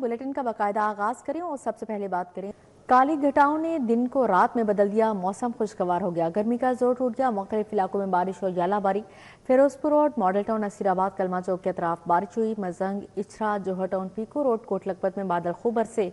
Bulletin का बाकायदा आगाज करें और सबसे पहले बात करें। काली घटाओं ने दिन को रात में बदल दिया, मौसम खुशगवार हो गया, गर्मी का जोर टूट गया। मुख्तलिफ इलाकों में बारिश और यालाबारी। Ferozepur road, model town, Nasirabad, Kalma chowk के अतराफ बारिश हुई। मजंग, इछरा, जोहर टाउन, पीको रोड, कोट लखपत में बादल खूब बरसे।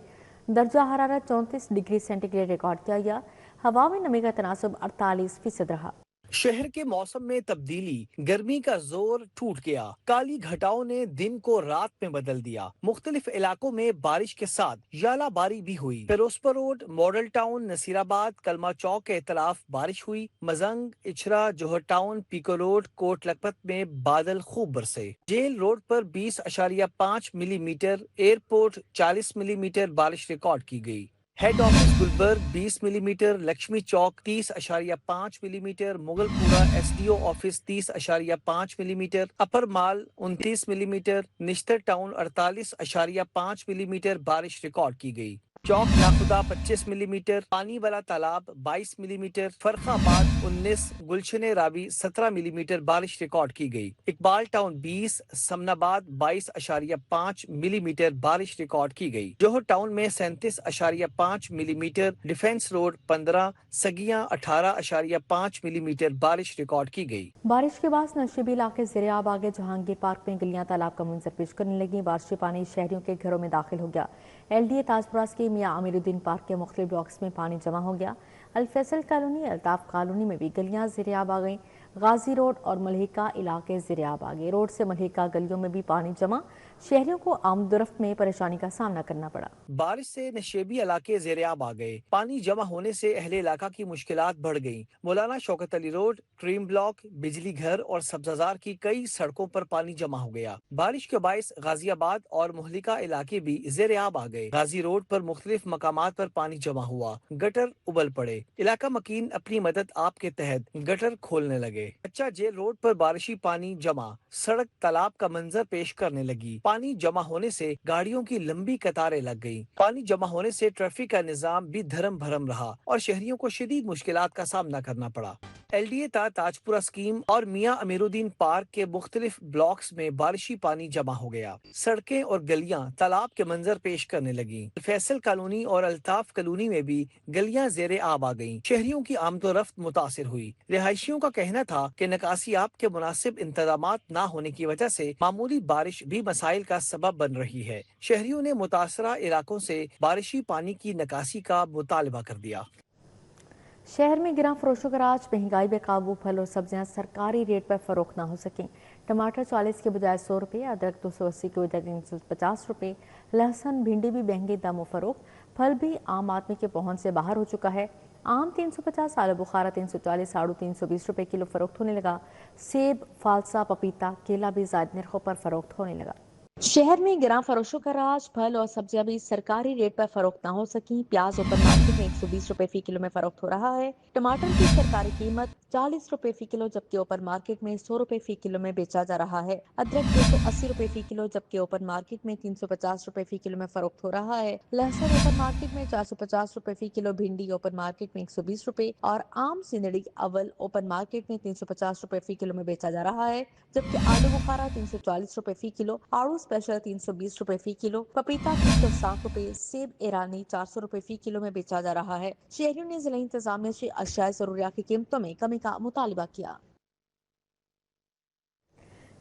दर्जा हरारत 34 डिग्री सेंटीग्रेड रिकॉर्ड किया गया। हवा में नमी का तनासब 48% रहा। शहर के मौसम में तब्दीली, गर्मी का जोर टूट गया। काली घटाओं ने दिन को रात में बदल दिया। मुख्तलिफ इलाकों में बारिश के साथ यालाबारी भी हुई। Ferozepur road, model town, Nasirabad, Kalma chowk के इतलाफ बारिश हुई। मजंग, इछरा, जोहर टाउन, पीको रोड, कोट लखपत में बादल खूब बरसे। जेल रोड पर 20.5 मिलीमीटर, एयरपोर्ट 40 मिलीमीटर बारिश रिकॉर्ड की गई। Head office Gulberg 20 millimetre, Lakshmi chowk 30.5 millimetre, Mughalpura SDO office 30.5 millimetre, upper mall 29 millimetre, Nishtar town 48.5 millimetre बारिश रिकॉर्ड की गई। चौक नाखुदा 25 मिलीमीटर, पानी वाला तालाब 22 मिलीमीटर, फरखाबाद 19, गुलशन राबी 17 मिलीमीटर बारिश रिकॉर्ड की गई। इकबाल टाउन 20, समनाबाद 22.5 मिलीमीटर बारिश रिकॉर्ड की गई। जोहर टाउन में 37.5 मिलीमीटर, डिफेंस रोड 15, सगियां 18.5 मिलीमीटर बारिश रिकॉर्ड की गई। बारिश के बाद नशेबी इलाके ज़रियाब आगे जहांगीर पार्क में गलियां तालाब का मंजर पेश करने लगी। बारिशी पानी शहरियों के घरों में दाखिल हो गया। LDA ताजपुरा के मियां अमीरुद्दीन पार्क के मुख्तलिफ ब्लॉक्स में पानी जमा हो गया। अलफैसल कॉलोनी, अल्ताफ कॉलोनी में भी गलियां ज़रियाब आ गईं। गाजी रोड और मलहिका इलाके ज़रियाब आ गए। रोड से मलहिका गलियों में भी पानी जमा, शहरियों को आमदोरफ्त में परेशानी का सामना करना पड़ा। बारिश से नशेबी इलाके ज़ेरियाब आ गए। पानी जमा होने से अहले इलाका की मुश्किलात बढ़ गईं। मौलाना Shaukat Ali road, cream block, बिजली घर और सब्जाजार की कई सड़कों पर पानी जमा हो गया। बारिश के बायस गाजियाबाद और मुहलिका इलाके भी ज़ेरियाब आ गए। गाजी रोड पर मुख्तलिफ मकामात पर पानी जमा हुआ, गटर उबल पड़े। इलाका मकीन अपनी मदद आप के तहत गटर खोलने लगे। कच्चा जेल रोड पर बारिशी पानी जमा, सड़क तालाब का मंजर पेश करने लगी। पानी जमा होने से गाड़ियों की लंबी कतारें लग गई। पानी जमा होने से ट्रैफिक का निजाम भी धर्म भरम रहा और शहरियों को शदीद मुश्किलात का सामना करना पड़ा। LDA ताजपुरा स्कीम और मियां अमीरुद्दीन पार्क के मुख्तलिफ ब्लॉक्स में बारिशी पानी जमा हो गया। सड़कें और गलियां तालाब के मंजर पेश करने लगी। फैसल कॉलोनी और अल्ताफ कॉलोनी में भी गलियां जेरे आब आ गईं। शहरियों की आमदोरफ्त मुतासिर हुई। रिहायशियों का कहना था कि निकासियाब के मुनासिब इंतजामात न होने की वजह से मामूली बारिश भी मसाइल का सबब बन रही है। शहरियों ने मुतासरा इलाकों से बारिशी पानी की निकासी का मुतालबा कर दिया। शहर में गिरां फरोशों का राज, महंगाई बेकाबू, फल और सब्जियां सरकारी रेट पर फरोख्त ना हो सकें। टमाटर 40 के बजाय 100 रुपये, अदरक 280 के बजाय 350 रुपये, लहसुन भिंडी भी महंगे दामों फरोख्त। फल भी आम आदमी के पहुंच से बाहर हो चुका है। आम 350, आलू बुखारा 340, आड़ू 320 रुपये किलो फरोख्त होने लगा। सेब, फालसा, पपीता, केला भी ज़ायद निर्खों पर फरोख्त होने लगा। शहर में गिरां फरोशों का राज, फल और सब्जियां भी सरकारी रेट पर फरोख्त न हो सकी। प्याज ओपन मार्केट में 120 रुपए फी किलो में फरोख्त हो रहा है। टमाटर की सरकारी कीमत 40 रुपए फी किलो, जबकि ओपन मार्केट में 100 रुपए फी किलो में बेचा जा रहा है। अदरक 280 रुपए फी किलो, जबकि ओपन मार्केट में 350 रुपए फी किलो में फरोख्त हो रहा है। लहसुन ओपन मार्केट में 450 रुपए फी किलो, भिंडी ओपन मार्केट में 120 रुपए और आम सिंदड़ी अव्वल ओपन मार्केट में 350 रुपए फी किलो में बेचा जा रहा है। जबकि आलू बुखारा 340 रुपए फी किलो, आड़ू स्पेशल 320 रुपए फी किलो, पपीता 360 रुपए, सेब ईरानी 400 रुपए फी किलो में बेचा जा रहा है। शहरियों ने जिला इंतजामिया से अशिया जरूरियात की कीमतों में कमी का मुतालबा किया।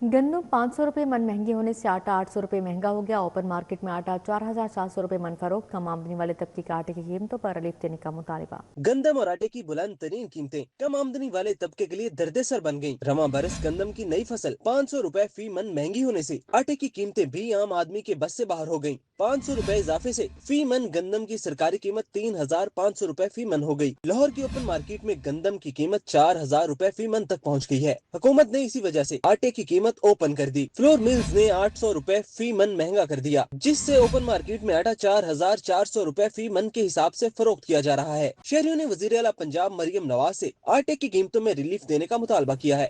गन्नम 500 रुपये मन महंगे होने से आटा 800 रुपये महंगा हो गया। ओपन मार्केट में आटा 4400 रुपये मन फरोख्त। कम आमदनी वाले तबके के आटे की कीमतों पर रिलीफ देने का मुतालबा। गंदम और आटे की बुलंद तरीन कीमतें कम आमदनी वाले तबके के लिए दर्देसर बन गयी। रवा बरस गंदम की नई फसल 500 रुपए फी मन महंगी होने से आटे की कीमतें भी आम आदमी के बस से बाहर हो गयी। 500 रुपए इजाफे से फी मन गंदम की सरकारी कीमत 3500 रुपए फी मन हो गयी। लाहौर की ओपन मार्केट में गंदम की कीमत 4000 रुपए फी मन तक पहुँच गयी है। हुकूमत ने इसी वजह से आटे की कीमत ओपन कर दी। फ्लोर मिल्स ने 800 रुपए फी मन महंगा कर दिया, जिससे ओपन मार्केट में आटा 4400 रुपए फी मन के हिसाब से फरोख्त किया जा रहा है। शहरियों ने वजीर आला पंजाब मरियम नवाज से आटे की कीमतों में रिलीफ देने का मुतालबा किया है।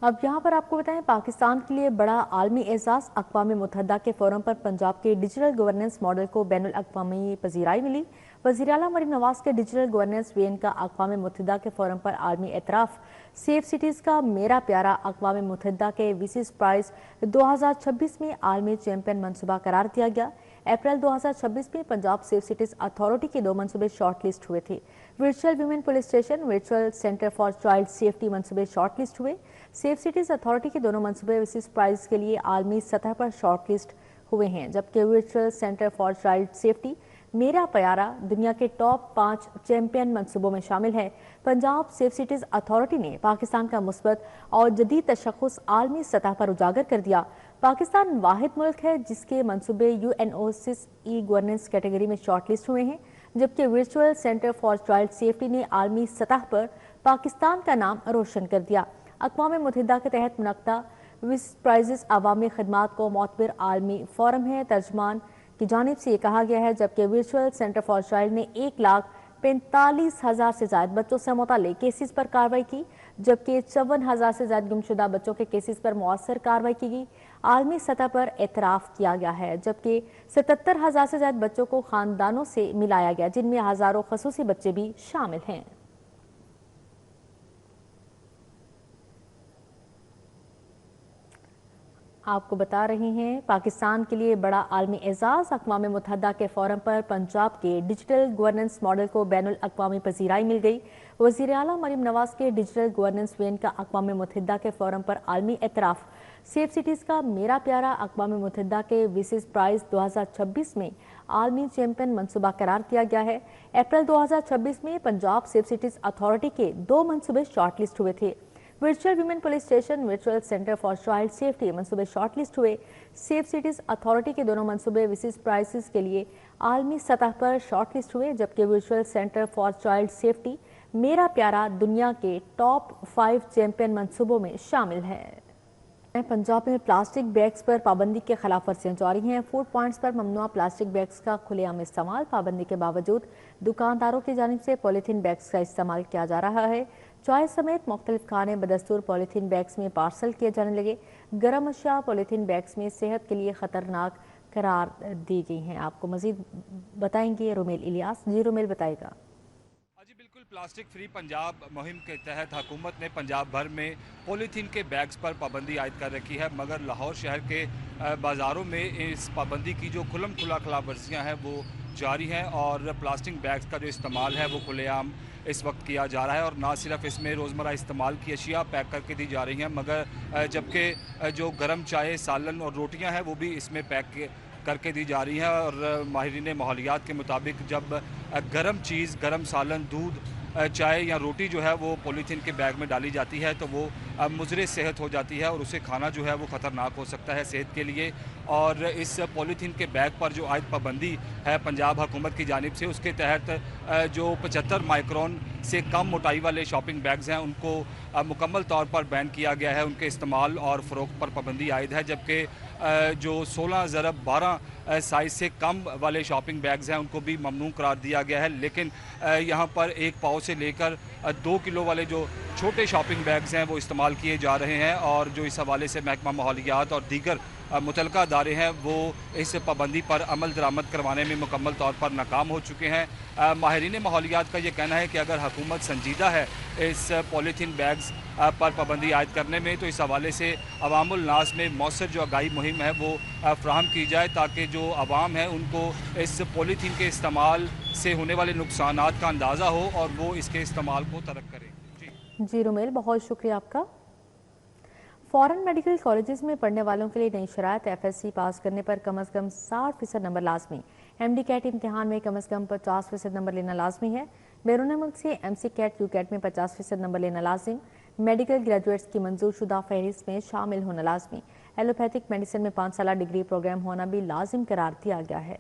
अब यहाँ पर आपको बताएं, पाकिस्तान के लिए बड़ा आलमी एजाज अक़वाम मुत्तहिदा के फोरम पर पंजाब के डिजिटल गवर्नेंस मॉडल को बैनुल अक़वामी पजीराई मिली। वज़ीर आला मरीम नवाज के डिजिटल गवर्नेंस वीएन का अक़वाम मुत्तहिदा के फोरम पर आलमी एतराफ़। सेफ सिटीज़ का मेरा प्यारा अक़वाम मुत्तहिदा के विसिस प्राइज़ 2026 में आलमी चैंपियन मनसूबा करार दिया गया। अप्रैल 2026 में पंजाब सेफ सिटीज़ अथॉरिटी के 2 मनसूबे शॉर्ट लिस्ट हुए थे। Virtual women police station, virtual centre for child safety मनसूबे शॉर्ट लिस्ट हुए। सेफ सिटीज़ अथॉरिटी के दोनों मनसूबे विसिस प्राइज़ के लिए आलमी सतह पर शॉर्ट लिस्ट हुए हैं, जबकि virtual centre for child safety मेरा प्यारा दुनिया के टॉप 5 चैंपियन मंसूबों में शामिल है। पंजाब सेफ सिटीज़ अथॉरिटी ने पाकिस्तान का मुस्बत और जदीद तशख़्ख़ुस आलमी सतह पर उजागर कर दिया। पाकिस्तान वाहिद मुल्क है जिसके मंसूबे UNOSIS ई गवर्नेंस कैटेगरी में शॉर्ट लिस्ट हुए हैं, जबकि virtual centre for child safety ने आलमी सतह पर पाकिस्तान का नाम रोशन कर दिया। अक़वाम मुत्तहिदा के तहत मुनक़्क़दा विस प्राइज़ अवामी खदमात को मोतबर आलमी फोरम है, तर्जमान की जानिब से ये कहा गया है, जबकि वर्चुअल सेंटर फॉर चाइल्ड ने 1,45,000 से ज़ायद बच्चों से मुताल्लिक़ केसेस पर कार्रवाई की, जबकि 54,000 से ज़ायद गुमशुदा बच्चों के केसेस पर मौसर कार्रवाई की गई। आलमी सतह पर एतराफ़ किया गया है, जबकि 77,000 से ज़ायद बच्चों को ख़ानदानों से मिलाया गया, जिनमें हज़ारों ख़ुसूसी बच्चे भी शामिल हैं। आपको बता रहे हैं, पाकिस्तान के लिए बड़ा आलमी एजाज़। अक़वाम मुत्तहिदा के फोरम पर पंजाब के डिजिटल गवर्नेंस मॉडल को बैनुल अक़वामी पज़ीराई मिल गई। वज़ीर आला मरीम नवाज के डिजिटल गवर्नेंस वीएन का अक़वाम मुत्तहिदा के फोरम पर आलमी एतराफ़। सेफ सिटीज़ का मेरा प्यारा अक़वाम मुत्तहिदा के विसिस प्राइज़ 2026 में आलमी चैंपियन मनसूबा करार दिया गया है। अप्रैल 2026 में पंजाब सेफ सिटीज़ अथॉरिटी के 2 मनसूबे शॉर्ट लिस्ट हुए थे। Virtual women police station, virtual centre for child safety मनसूबे शॉर्ट लिस्ट हुए। सेफ सिटीज़ अथॉरिटी के दोनों मनसूबे विसिस प्राइसेस के लिए आलमी सतह पर शॉर्ट लिस्ट हुए, जबकि virtual centre for child safety मेरा प्यारा दुनिया के टॉप 5 चैंपियन मनसूबों में शामिल है। पंजाब में प्लास्टिक बैग्स पर पाबंदी के खिलाफ वर्जियां जारी हैं। फूड पॉइंट्स पर ममनुआ प्लास्टिक बैग्स का खुलेआम इस्तेमाल। पाबंदी के बावजूद दुकानदारों की जानिब से पॉलीथीन बैग्स का इस्तेमाल किया जा रहा है। चाय समेत मुख्तलिफ खाने बदस्तूर पॉलीथीन बैग्स में पार्सल किए जाने लगे। गर्म अशिया पॉलीथीन बैग्स में सेहत के लिए खतरनाक करार दी गई हैं। आपको मजीद बताएंगे रोमेल इलियास। जी रोमेल, बताएगा। बिल्कुल, प्लास्टिक फ्री पंजाब मुहिम के तहत हुकूमत ने पंजाब भर में पॉलीथीन के बैग्स पर पाबंदी आयद कर रखी है, मगर लाहौर शहर के बाज़ारों में इस पाबंदी की जो खुला खिलाफ वर्जियाँ हैं वो जारी हैं और प्लास्टिक बैग्स का जो इस्तेमाल है वो खुलेआम इस वक्त किया जा रहा है। और ना सिर्फ इसमें रोज़मर्रा इस्तेमाल की अशिया पैक करके दी जा रही हैं, मगर जबकि जो गर्म चाय, सालन और रोटियाँ हैं वो भी इसमें पैक करके दी जा रही हैं। और माहिरीन माहौलियात के मुताबिक जब गर्म चीज़, गर्म सालन, दूध, चाय या रोटी जो है वो पॉलीथीन के बैग में डाली जाती है तो वो मुज़र सेहत हो जाती है और उसे खाना जो है वो ख़तरनाक हो सकता है सेहत के लिए। और इस पॉलीथीन के बैग पर जो आयद पाबंदी है पंजाब हुकूमत की जानिब से, उसके तहत जो 75 माइक्रोन से कम मोटाई वाले शॉपिंग बैग्स हैं उनको मुकम्मल तौर पर बैन किया गया है। उनके इस्तेमाल और फ़रोख्त पर पाबंदी आयद है, जबकि जो 16x12 साइज़ से कम वाले शॉपिंग बैग्स हैं उनको भी ममनू करार दिया गया है। लेकिन यहाँ पर 1 पाव से लेकर 2 किलो वाले जो छोटे शॉपिंग बैग्स हैं वो इस्तेमाल किए जा रहे हैं। और जो इस हवाले से महकमा माहौलियात और दीगर मुतलका अदारे हैं वो इस पाबंदी पर अमल दरामद करवाने में मुकम्मल तौर पर नाकाम हो चुके हैं। माहिरीन माहौलियात का ये कहना है कि अगर हुकूमत संजीदा है इस पॉलीथीन बैग्स पर पाबंदी आयद करने में, तो इस हवाले से अवामुल नास में मौसर जो आगाही मुहिम है वो फ्राहम की जाए, ताकि जो आवाम है उनको इस पॉलीथीन के इस्तेमाल से होने वाले नुकसानात का अंदाज़ा हो और वो इसके इस्तेमाल को तर्क करें। जी रोमेल, बहुत शुक्रिया आपका। फॉरेन मेडिकल कॉलेजेस में पढ़ने वालों के लिए नई शराइत। FSC पास करने पर कम अज़ कम 60% नंबर लाजमी। MD कैट इम्तिहान में कम अज़ कम 50% नंबर लेना लाजमी है। बैरून मुल्क से MC कैट, U कैट में 50% नंबर लेना लाजिम। मेडिकल ग्रेजुएट्स की मंजूर शुदा फहरिस्त में शामिल होना लाजमी। एलोपैथिक मेडिसिन में 5 साल डिग्री प्रोग्राम होना भी लाजिम करार दिया गया है।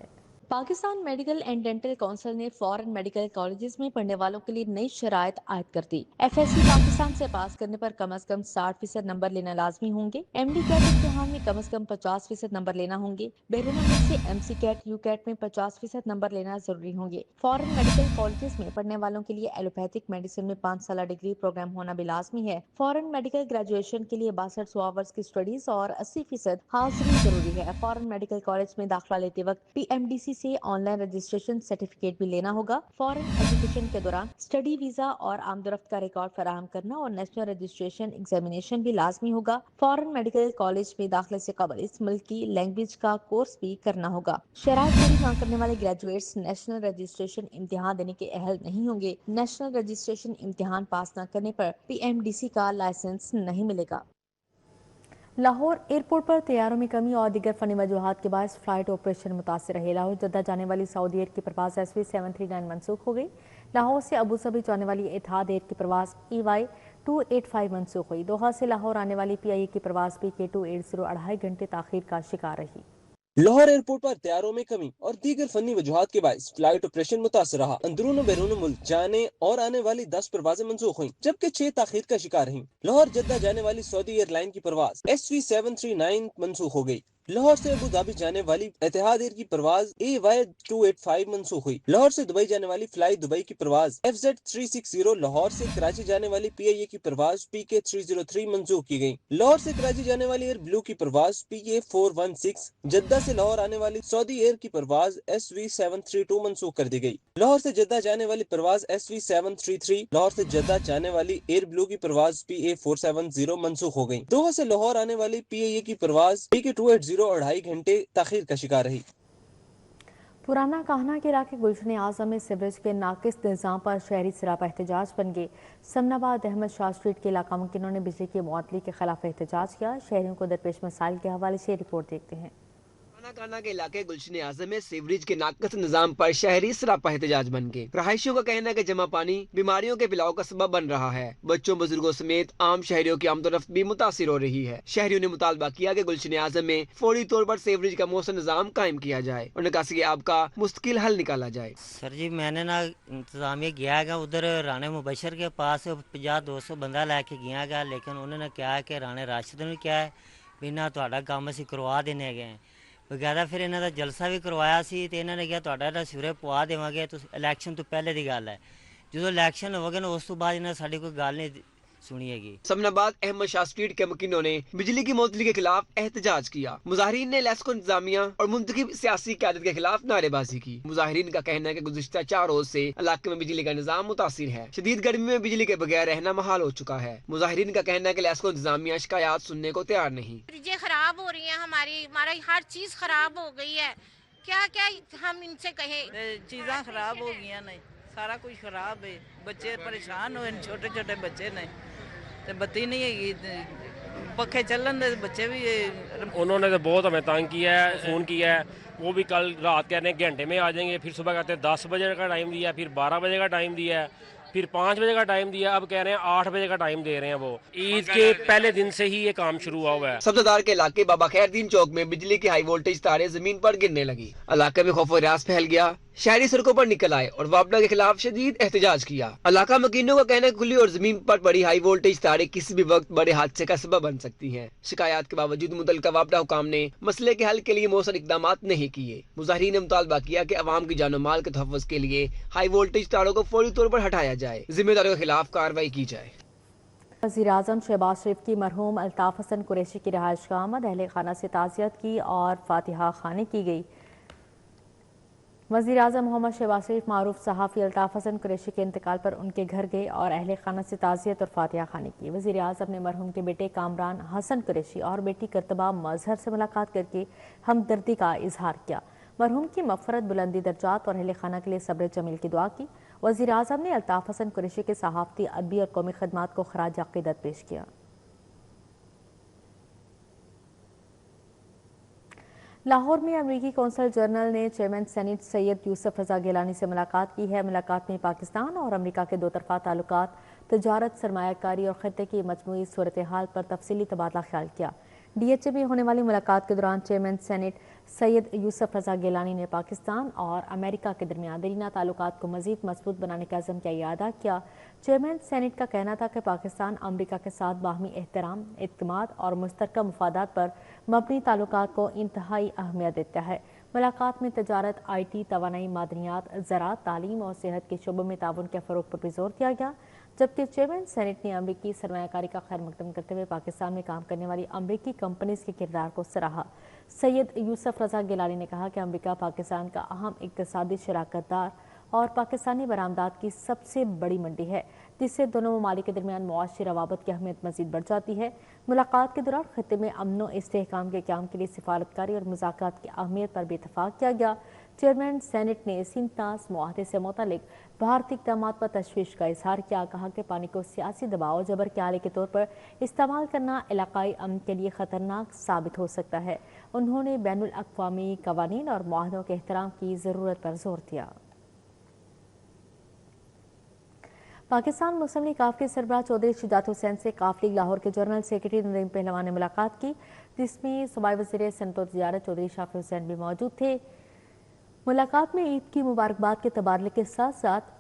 Pakistan medical and dental council ने फॉरेन मेडिकल कॉलेजेस में पढ़ने वालों के लिए नई शराइत आयद कर दी। FSC पाकिस्तान से पास करने पर कम अज़ कम 60% नंबर लेना लाजमी होंगे। MD कैट इम्तिहान में कम अज़ कम 50% नंबर लेना होंगे। बैरून मुल्क से MC कैट, U कैट में 50% नंबर लेना जरूरी होंगे। फॉरेन मेडिकल कॉलेजेस में पढ़ने वालों के लिए एलोपैथिक मेडिसिन में 5 साल डिग्री प्रोग्राम होना भी लाजमी है। फॉरेन मेडिकल ग्रेजुएशन के लिए 62 आवर्स की स्टडीज और 80% हाजिरी जरूरी है। फॉरेन मेडिकल कॉलेज में दाखिला लेते वक्त PMDC से ऑनलाइन रजिस्ट्रेशन सर्टिफिकेट भी लेना होगा। फॉरेन एजुकेशन के दौरान स्टडी वीजा और आमदरफ्त का रिकॉर्ड फराहम करना और नेशनल रजिस्ट्रेशन एग्जामिनेशन भी लाजमी होगा। फॉरेन मेडिकल कॉलेज में दाखिले से कबल इस मुल्क की लैंग्वेज का कोर्स भी करना होगा। शराइत पूरी न करने वाले ग्रेजुएट्स नेशनल रजिस्ट्रेशन इम्तिहान देने के अहल नहीं होंगे। नेशनल रजिस्ट्रेशन इम्तिहान पास न करने पर PMDC का लाइसेंस नहीं मिलेगा। लाहौर एयरपोर्ट पर तैयारों में कमी और दीगर फनी वजूहात के बायस फ्लाइट ऑपरेशन मुतासर रहे। लाहौर जद्दा जाने वाली सऊदी एयर की परवाज SV 739 मनसूख हो गई। लाहौर से अबू धाबी जाने वाली इतिहाद एयर की परवाज EY 285 मनसूख हुई। दोहा से लाहौर आने वाली PIA की परवाज PK 280 2.5 घंटे ताखीर का शिकार रही। लाहौर एयरपोर्ट पर तैयारों में कमी और दीगर फनी वजूहात के बायस फ्लाइट ऑपरेशन मुतासर रहा। अंदरून बैरून मुल्क जाने और आने वाली 10 परवाजें मंसूख हुई, जबकि 6 ताखीर का शिकार रहीं। लाहौर जद्दा जाने वाली सऊदी एयरलाइन की परवाज SV 739 मंसूख हो गई। लाहौर से अबू धाबी जाने वाली इतिहाद एयर की परवाज AY 285 मंसूख हुई। लाहौर से दुबई जाने वाली फ्लाई दुबई की परवाज FZ 360, लाहौर से कराची जाने वाली PIA की परवाज PK 303 मंसूख की गई। लाहौर से कराची जाने वाली एयर ब्लू की परवाज PA 416, जद्दा से लाहौर आने वाली सऊदी एयर की परवाज SV 732 मंसूख कर दी गई। लाहौर से जद्दा जाने वाली परवाज SV 733, लाहौर से जद्दा जाने वाली एयर ब्लू की परवाज PA 470 मंसूख हो गई। दोहा से लाहौर आने वाली PIA की परवाज PK 280 2.5 घंटे ताखीर का शिकार रही। पुराना काहना के इलाके गुलशन आजम में सीवरेज के नाकिस निज़ाम पर शहरी सरापा एहतजाज बन गए। समनाबाद अहमद शाह स्ट्रीट के इलाका मुकिनों ने बिजली की मुअत्तली के खिलाफ एहतजाज किया। शहरियों को दरपेश मसाइल के हवाले से रिपोर्ट देखते हैं। काना के इलाके गुलशन आजम में सीवरेज के नाकस निजाम पर शहरी सरापा एहतजाज बन गए। रहायशियों का कहना है कि जमा पानी बीमारियों के फैलाव का सबब बन रहा है। बच्चों बुजुर्गों समेत आम शहरियों की आमदोरफ्त भी मुतासिर हो रही है। शहरियों ने मुतालबा किया कि गुलशन आजम में फौरी तौर पर सीवरेज का मौसम निजाम कायम किया जाए और निकासी आब का मुश्किल हल निकाला जाए। सर जी, मैंने ना इंतजामिया गया है उधर राणे मुबशर के पास 50-200 बंदा लेके गया है, लेकिन उन्होंने क्या है कि राणे राशिद ने क्या है बिना ਤੁਹਾਡਾ ਕੰਮ ਅਸੀਂ ਕਰਵਾ ਦੇਣੇ ਗਏ ਵਗੈਰਾ। ਫਿਰ ਇਹਨਾਂ ਦਾ ਜਲਸਾ ਵੀ ਕਰਵਾਇਆ ਸੀ ਤੇ ਇਹਨਾਂ ਨੇ ਕਿਹਾ ਤੁਹਾਡਾ ਜਿਹੜਾ ਸਿਰੇ ਪਵਾ ਦੇਵਾਂਗੇ। ਤੁਸੀਂ ਇਲੈਕਸ਼ਨ ਤੋਂ ਪਹਿਲੇ ਦੀ ਗੱਲ ਹੈ, ਜਦੋਂ ਇਲੈਕਸ਼ਨ ਹੋਵੇਗਾ ਨਾ ਉਸ ਤੋਂ ਬਾਅਦ ਇਹਨਾਂ ਸਾਡੀ ਕੋਈ ਗੱਲ ਨਹੀਂ सुनिएगी। समनाबाद अहमद शाह स्ट्रीट के मुकिनों ने बिजली की मुअत्तली के खिलाफ एहतजाज किया। मुजाहिरीन ने लेस्को इंतजामिया और मुंतखब सियासी क़यादत के खिलाफ नारेबाजी की। मुजाहिरीन का कहना है कि गुज़िश्ता 4 रोज से इलाके में बिजली का निजाम मुतासिर है। शदीद गर्मी में बिजली के बगैर रहना महाल हो चुका है। मुजाहिरीन का कहना है कि लेस्को इंतजामिया शिकायत सुनने को तैयार नहीं। चीजें खराब हो रही है, हमारा हर चीज खराब हो गई है। क्या क्या हम इनसे कहे, चीज़ा खराब हो गई नहीं, सारा कुछ खराब है। बच्चे परेशान हुए, छोटे छोटे बच्चे ने बत्ती नहीं है, पखे चलन दे बच्चे भी। उन्होंने तो बहुत हमें तंग किया है, फ़ोन किया है। वो भी कल रात कह रहे हैं घंटे में आ जाएंगे, फिर सुबह कहते हैं 10 बजे का टाइम दिया, फिर 12 बजे का टाइम दिया है, फिर 5 बजे का टाइम दिया, अब कह रहे हैं 8 बजे का टाइम दे रहे हैं। वो ईद के पहले दिन से ही ये काम शुरू हुआ हुआ है। सब्ज़दार के इलाके बाबा खैरदीन चौक में बिजली की हाई वोल्टेज तारें जमीन पर गिरने लगी। इलाके में खौफ व हरास फैल गया। शहरी सड़कों पर निकल आए और वापडा के खिलाफ शदीद एहतजाज किया। इलाका मकीनों का कहना है खुली और जमीन पर पड़ी हाई वोल्टेज तारें किसी भी वक्त बड़े हादसे का सबब बन सकती हैं। शिकायत के बावजूद मुतल्लिका वापडा हुकाम ने मसले के हल के लिए मौसर इकदाम नहीं किए। मुजाहिरीन ने मुतालबा किया कि अवाम की जानो माल के तहफ़्फ़ुज़ के लिए हाई वोल्टेज तारों को फौरी तौर पर हटाया जाए, जिम्मेदारों के खिलाफ कार्रवाई की जाए। वज़ीर-ए-आज़म शहबाज शरीफ की मरहूम अल्ताफ़ हसन कुरैशी की रिहाइश का आमद, अहले खाना से ताज़ियत की और फातिहा खानी की गई। वज़ीर-ए-आज़म मोहम्मद शहबाज शरीफ मारूफ सहाफ़ी अल्ताफ़ हसन कुरैशी के इंतकाल पर उनके घर गए और अहले खाना से ताज़ियत और फातिहा खानी की। वज़ीर-ए-आज़म ने मरहूम के बेटे कामरान हसन कुरैशी और बेटी करतबा मजहर से मुलाकात करके हमदर्दी का इजहार किया। मरहूम की मग़फ़रत, बुलंदी दर्जात और अहले खाना के लिए सब्र जमील की दुआ की। वज़ीर-ए-आज़म ने अल्ताफ़ हसन कुरैशी के सहाफ़ती, अदबी और कौमी खदमात को ख़राज अक़ीदत पेश किया। लाहौर में अमरीकी कौंसल जनरल ने चेयरमैन सेनेट सैयद यूसुफ रज़ा गिलानी से मुलाकात की है। मुलाकात में पाकिस्तान और अमरीका के दो तरफ़ा ताल्लुकात, तजारत, सरमायाकारी और खत्ते की मजमूई सूरत हाल पर तफसीली तबादला ख्याल किया। DHA में होने वाली मुलाकात के दौरान चेयरमैन सेनेट सैयद यूसुफ रज़ा गिलानी ने पाकिस्तान और अमेरिका के दरमियान दरीना ताल्लुकात को मज़ीद मजबूत बनाने का अज़म का इयादा किया। चेयरमैन सेनेट का कहना था कि पाकिस्तान अमरीका के साथ बाहमी एहतराम, इत्मीनान और मुश्तरका मफादात पर मबनी ताल्लुकात को इंतहाई अहमियत देता है। मुलाकात में तजारत, IT, तवानाई, मादनियात, ज़राअत, तालीम और सेहत के शोबों में ताउन के फ़रोग पर भी जोर दिया गया। जबकि चेयरमैन सेनेट ने अमरीकी सरमायाकारी का खैर मकदम करते हुए पाकिस्तान में काम करने वाली अमरीकी कंपनीज के किरदार को सराहा। सैयद यूसुफ रजा गिलानी ने कहा कि अमरीका पाकिस्तान का अहम इक्तिसादी शराकतदार और पाकिस्तानी बरामदात की सबसे बड़ी मंडी है, जिससे दोनों ममालिक के दरमियान मुआशी रवाबत की अहमियत मजीद बढ़ जाती है। मुलाकात के दौरान खत्ते में अमन व इस्तेहकाम के क़याम के लिए सिफारतकारी और मुज़ाकरात की अहमियत पर भी इतफाक़ किया गया। चेयरमैन सेनेट ने सिंटास मुआहदे से मुतालिक भारतीय इक़दाम पर तशवीश का इजहार किया। कहा कि पानी को सियासी दबाव जबर के आले के तौर पर इस्तेमाल करना इलाकाई अमन के लिए ख़तरनाक साबित हो सकता है। उन्होंने बैनुल अक़वामी क़वानीन और मुआहदों के एहतराम की ज़रूरत पर जोर दिया। पाकिस्तान मुस्लिम लीग काफ के सरबराह चौधरी शुजात हुसैन से काफ लीग लाहौर के जनरल सेक्रेटरी नदीम पहलवान ने मुलाकात की, जिसमें सूबाई वज़ीर सनअत व तिजारत चौधरी शाफी हुसैन भी मौजूद थे। मुलाकात में ईद की मुबारकबाद के तबादले के साथ साथ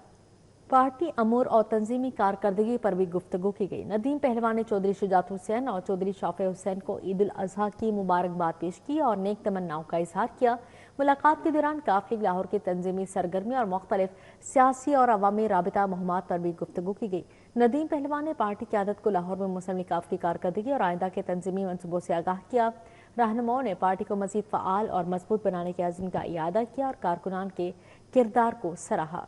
पार्टी अमूर और तंजीमी कारकर्दगी पर भी गुफ्तगू की गई। नदीम पहलवान ने चौधरी शुजात हुसैन और चौधरी शाफी हुसैन को ईद उल अजहा की मुबारकबाद पेश की और नेक तमन्नाओं का इजहार किया। मुलाकात के दौरान काफ लीग लाहौर की तंजीमी सरगर्मी और मुख्तलिफ सियासी और अवामी राबिता मुहिमात पर भी गुफ्तगू की गई। नदीम पहलवान ने पार्टी क़यादत को लाहौर में मुस्लिम लीग काफ की कारकर्दगी और आइंदा के तंजीमी मनसूबों से आगाह किया। रहनुमाओं ने पार्टी को मजीद फ़आल और मजबूत बनाने के अज़्म का इयादा किया और कारकुनान के किरदार को सराहा।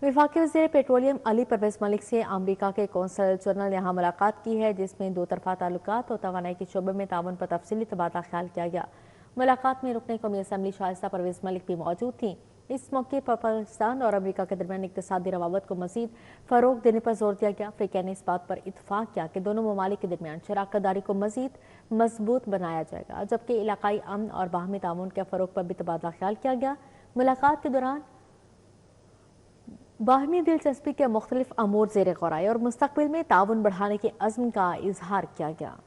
वफाकी वज़ीर पेट्रोलियम अली परवेज़ मलिक से अमरीका के कौंसल जनरल यहाँ मुलाकात की है, जिसमें दो तरफा ताल्लुकात और तवानाई के शोबे में ताउन पर तफसीली तबादला ख्याल किया गया। मुलाकात में रुकने कौमी असम्बली शाइस्ता परवेज़ मलिक भी मौजूद थीं। इस मौके पर पाकिस्तान और अमरीका के दरमियान इक़्तिसादी रवाबत को मज़ीद फ़रोग़ देने पर जोर दिया गया। अफ्रीका ने इस बात पर इतफाक़ किया कि दोनों ममालिक के दरमियान शराकतदारी को मज़ीद मजबूत बनाया जाएगा, जबकि इलाकाई अमन और बाहमी ताउन के फ़रोग़ पर भी तबादला ख्याल किया गया। मुलाकात के दौरान बाहमी दिलचस्पी के मुख्तलिफ अमूर ज़ेर गौर आए और मुस्तक़बिल में ताउन बढ़ाने के अज़्म का इजहार किया गया।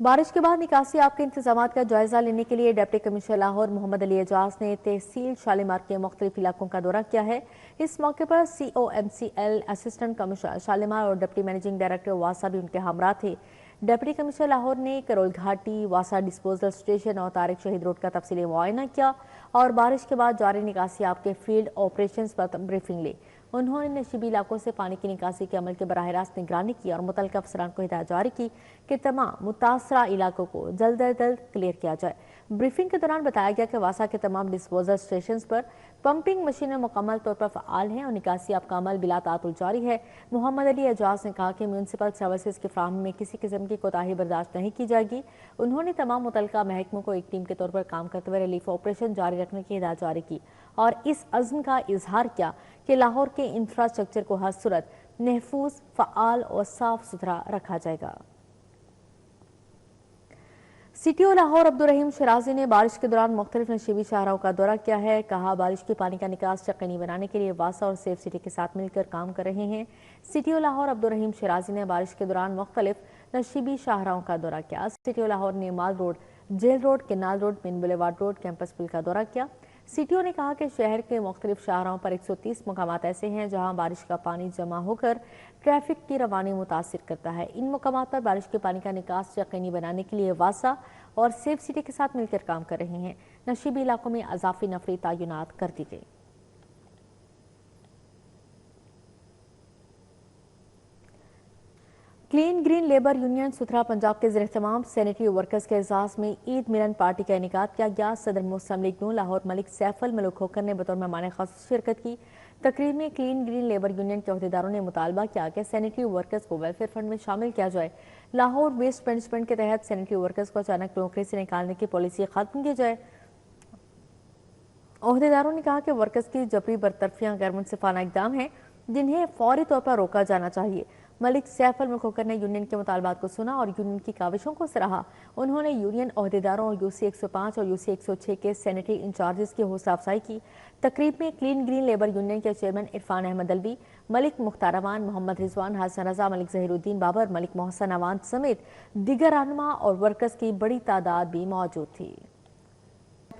बारिश के बाद निकासी आप के इंतजाम का जायजा लेने के लिए डिप्टी कमिश्नर लाहौर मोहम्मद अली एजाज ने तहसील शालीमार के मुख्तलिफ इलाकों का दौरा किया है। इस मौके पर COMCL असिस्टेंट कमिश्नर शालीमार और डिप्टी मैनेजिंग डायरेक्टर वासा भी उनके हमरा थे। डिप्टी कमिश्नर लाहौर ने करोल घाटी, वासा डिस्पोजल स्टेशन और तारिक शहीद रोड का तफसीली मुआयना किया और बारिश के बाद जारी निकासी आप के फील्ड ऑपरेशंस पर ब्रीफिंग ली। उन्होंने नशीबी इलाकों से पानी की निकासी के अमल की बराह रास्त निगरानी की और मुतल्लिक़ अफसरान को हिदायत जारी की कि तमाम मुतासरा इलाकों को जल्द अज जल्द क्लियर किया जाए। ब्रीफिंग के दौरान बताया गया कि वासा के तमाम डिस्पोजल स्टेशन पर पंपिंग मशीनें मुकम्मल तौर पर फ़आल हैं और निकासी आप का अमल बिला तातुल जारी है। मोहम्मद अली एजाज ने कहा कि म्यूनसिपल सर्विसेज की फ्राहमी में किसी किस्म की कोताही बर्दाश्त नहीं की जाएगी। उन्होंने तमाम मुतल्लिक़ा महकमों को एक टीम के तौर पर काम करते हुए रिलीफ ऑपरेशन जारी रखने की हिदायत जारी की और इस अज़्म का इजहार किया कि लाहौर के इंफ्रास्ट्रक्चर को हर सूरत महफूज, फ़आल और साफ सुथरा रखा जाएगा। CTO लाहौर अब्दुर्रहीम शराजी ने बारिश के दौरान मुख्तलिफ नशीबी शाहराहों का दौरा किया है। कहा, बारिश के पानी का निकास यकीनी बनाने के लिए वासा और सेफ सिटी के साथ मिलकर काम कर रहे हैं। CTO लाहौर अब्दुर्रहीम शराजी ने बारिश के दौरान मुख्तलिफ नशीबी शाहराहों का दौरा किया। CTO लाहौर ने mall road, jail road, canal road, main boulevard road, campus पुल का दौरा किया। CTO ने कहा कि शहर के मुख्तलिफ शाहराहों पर 130 मकामात ऐसे हैं जहां बारिश का पानी जमा होकर ट्रैफिक की रवानी मुतासिर करता है। इन मकामात पर बारिश के पानी का निकास यकीनी बनाने के लिए वासा और सेफ सिटी के साथ मिलकर काम कर रहे हैं। नशीबी इलाकों में अजाफी नफरी तैनात कर दी गई। क्लीन ग्रीन लेबर यूनियन सुथरा पंजाब के ज़रिए तमाम सैनिटरी वर्कर्स के एजाज में ईद मिलन पार्टी का इनेकाद किया गया। सदर मुस्लिम लीग नून लाहौर मलिक सैफल मलूक होकर ने बतौर मेहमान खास शिरकत की। तकरीब में क्लीन ग्रीन लेबर यूनियन के अहदेदारों ने मुतालबा किया कि सैनिटरी वर्कर्स को वेलफेयर फंड में शामिल किया जाए। लाहौर वेस्ट मैनेजमेंट के तहत सैनिटरी वर्कर्स को अचानक नौकरी से निकालने की पॉलिसी खत्म की जाए। अहदेदारों ने कहा कि वर्कर्स की जबरी बरतरफियां गैर मुनसिफाना इकदाम है, जिन्हें फौरी तौर पर रोका जाना चाहिए। मलिक सैफ अल मुल्क होकर ने यूनियन के मुतालबात को सुना और यूनियन की काविशों को सराहा। उन्होंने यूनियन अहदेदारों और UC 105 और UC 106 के सैनिटरी इंचार्जेस की हौसला अफजाई की। तकरीब में क्लीन ग्रीन लेबर यूनियन के चेयरमैन इरफान अहमद अलवी, मलिक मुख्तार अवान, मोहम्मद रिजवान, हसन रजा, मलिक जहीरुद्दीन बाबर, मलिक मोहसन अवान समेत दीगर रहनुमा और वर्कर्स की बड़ी तादाद भी मौजूद थी।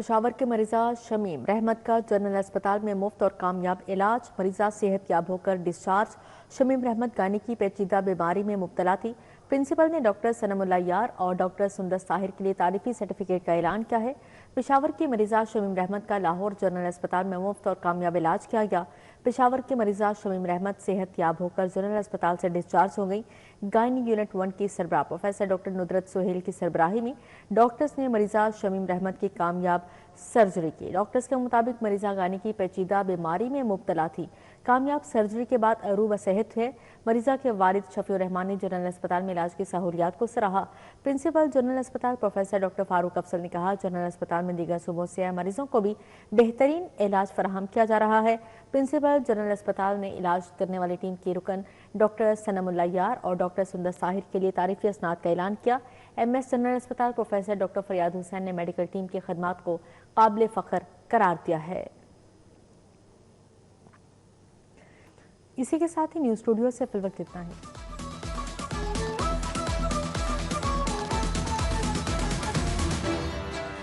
पेशावर के मरीजा शमीम रहमत का जनरल अस्पताल में मुफ्त और कामयाब इलाज। मरीजा सेहत याब होकर डिस्चार्ज। शमीम रहमत गाने की पेचीदा बीमारी में मुब्तला थी। प्रिंसिपल ने डॉक्टर सनमुल्लाह यार और डॉक्टर सुंदर ताहिर के लिए तारीफी सर्टिफिकेट का ऐलान किया है। पेशावर की मरीजा शमीम रहमत का लाहौर जनरल अस्पताल में मुफ्त और कामयाब इलाज किया गया। पेशावर की मरीजा शमीम रहमत सेहत याब होकर जनरल अस्पताल से डिस्चार्ज हो गई। गायनी यूनिट 1 की सरबराह प्रोफेसर डॉक्टर नुदरत सोहेल की सरबराही में डॉक्टर्स ने मरीजा शमीम रहमत की कामयाब सर्जरी की। डॉक्टर्स के मुताबिक मरीजा गानी की पेचीदा बीमारी में मुब्तला थी। कामयाब सर्जरी के बाद अरूब सेहत है। मरीजा के वालिद शफीउर रहमान ने जनरल अस्पताल में इलाज की सहूलियात को सराहा। प्रिंसिपल जनरल अस्पताल प्रोफेसर डॉक्टर फारूक अफसल ने कहा, जनरल अस्पताल में दीगर सूबों से आए मरीजों को भी बेहतरीन इलाज फराहम किया जा रहा है। प्रिंसिपल जनरल अस्पताल ने इलाज करने वाली टीम की रुकन डॉक्टर सनमुल्लाह यार और डॉक्टर सुंदर ताहिर के लिए तारीफी असनाद का ऐलान किया। MS जनरल अस्पताल प्रोफेसर डॉक्टर फरियाद हुसैन ने मेडिकल टीम की खदमात को काबिल फख्र करार दिया है। इसी के साथ ही न्यूज़ स्टूडियो से फिलवक्त इतना ही।